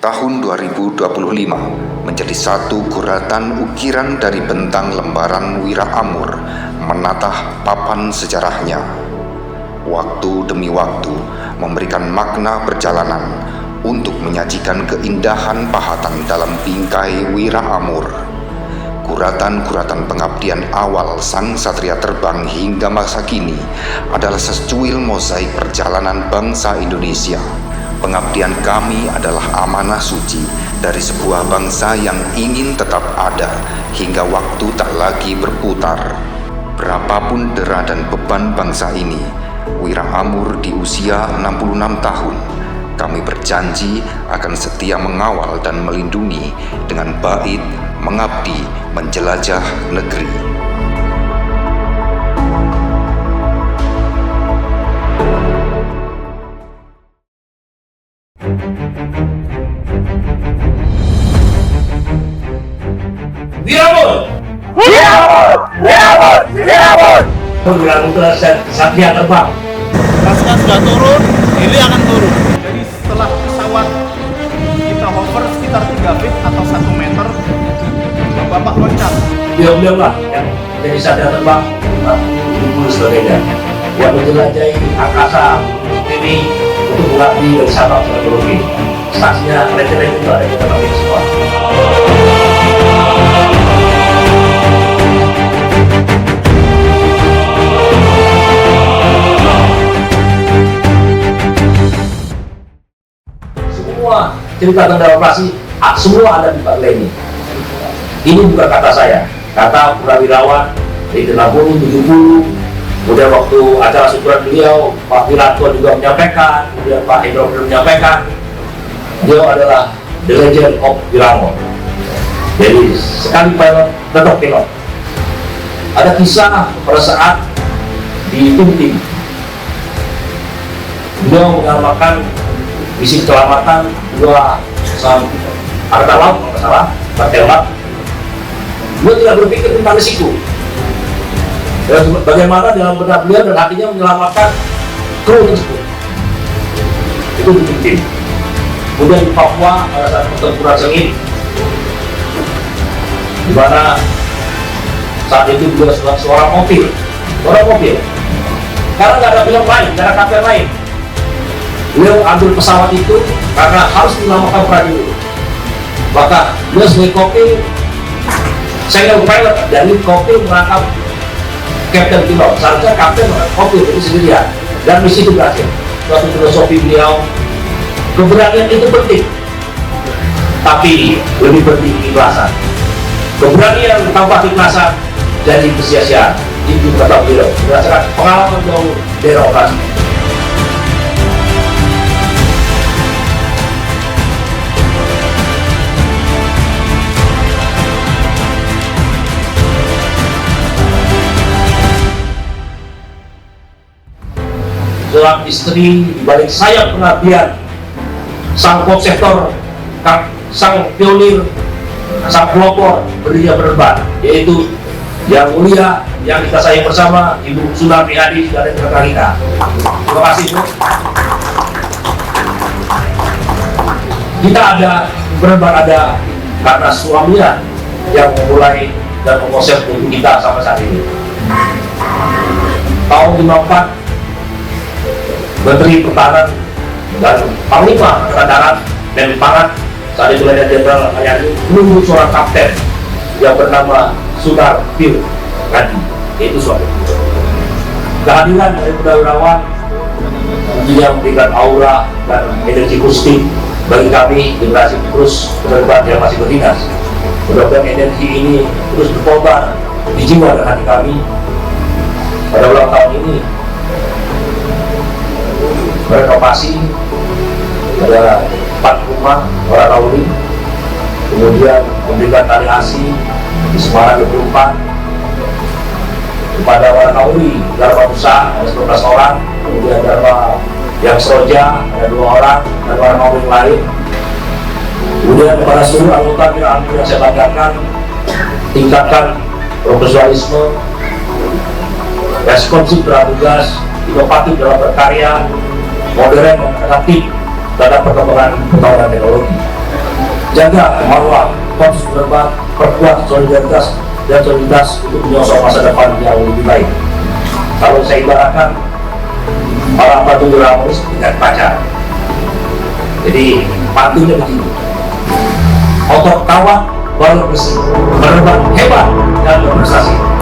tahun 2025 menjadi satu guratan ukiran dari bentang lembaran Wira Amur menatah papan sejarahnya. Waktu demi waktu memberikan makna perjalanan untuk menyajikan keindahan pahatan dalam bingkai Wira Amur. Guratan-guratan pengabdian awal sang satria terbang hingga masa kini adalah secuil mozaik perjalanan bangsa Indonesia. Pengabdian kami adalah amanah suci dari sebuah bangsa yang ingin tetap ada hingga waktu tak lagi berputar. Berapapun dera dan beban bangsa ini, Wira Amur di usia 66 tahun, kami berjanji akan setia mengawal dan melindungi dengan bait mengabdi menjelajah negeri. Wira Amur! Penggerak satria terbang. Pasukan sudah turun, ini akan turun. Jadi setelah pesawat kita hover sekitar 3 feet atau 1 meter, Bapak loncat. Beliau lah yang jadi satria terbang, Ibu sebagainya, yang menjelajahi angkasa ini untuk mengabdi dari Sabang sampai Merauke. Stasiunnya legend itu ada kita pakai semua. Semua cerita tentang operasi, semua ada di Pak Leni. Ini bukan kata saya, kata Purnawirawan di Tengah 70. Kemudian waktu acara syukuran beliau, Pak Wiranto juga menyampaikan, kemudian Pak Hendro menyampaikan, beliau adalah the legend of Wiranto. Jadi sekali pilot, tetap pilot. Ada kisah pada saat di Tunting, beliau mengamalkan misi keselamatan 2 angkatan laut, kalau nggak salah, Batelmat. Beliau tidak berpikir tentang risiko. Dan bagaimana dalam benak beliau dan hatinya menyelamatkan kru tersebut. Itu penting. Kemudian di Papua pada saat pertempuran sengit, di mana saat itu beliau seorang mobil, karena nggak ada pilot lain, nggak ada kapten lain. Beliau ambil pesawat itu karena harus menyelamatkan prajurit. Maka beliau sebagai kopil, saya nggak pilot, dari kopil merangkap kapten pilot. Seharusnya kapten kopil itu sendirian, dan misi itu berhasil. Suatu filosofi beliau, keberanian itu penting, tapi lebih penting keikhlasan. Keberanian tanpa keikhlasan jadi kesia-siaan. Itu kata beliau berdasarkan pengalaman jauh dari operasi. Dalam istri dibalik sayap pengabdian sang konseptor, sang pionir, sang pelopor berdiri berdebat, yaitu yang mulia yang kita sayang bersama Ibu Sunarti Hadi dari Terima kasih Bu. Kita ada berdebat ada karena suaminya yang memulai dan mengkonsep untuk kita sampai saat ini. Tahun 54 Menteri Pertahanan dan Panglima Angkatan Darat dan Pangan saat itu Letnan Jenderal Hayati menunggu seorang kapten yang bernama Sunarti Hadi, yaitu suami. Kehadiran dari Purnawirawan tentunya memberikan aura dan energi positif bagi kami generasi terus penerbat yang masih berdinas. Mudah-mudahan energi ini terus berkobar di jiwa dan hati kami pada ulang tahun ini. Renovasi ada 4 rumah orang Rauri, kemudian memberikan tali asi di Semarang 24 kepada orang Rauri, Dharma Nusa ada 11 orang, kemudian Dharma yang Seroja ada 2 orang, dan orang Rauri lain. Kemudian kepada seluruh anggota Wira Amur yang saya banggakan, tingkatkan profesionalisme, responsif dalam tugas, inovatif dalam berkarya, modern, adaptif terhadap perkembangan teknologi. jaga marwah, terus berbat, perkuat solidaritas dan soliditas untuk menyosong masa depan yang lebih baik. Kalau saya ibaratkan para patuh Ramus dengan pacar. Jadi patuhnya begini, otot kawat baru bersih, menerbang hebat dan berprestasi.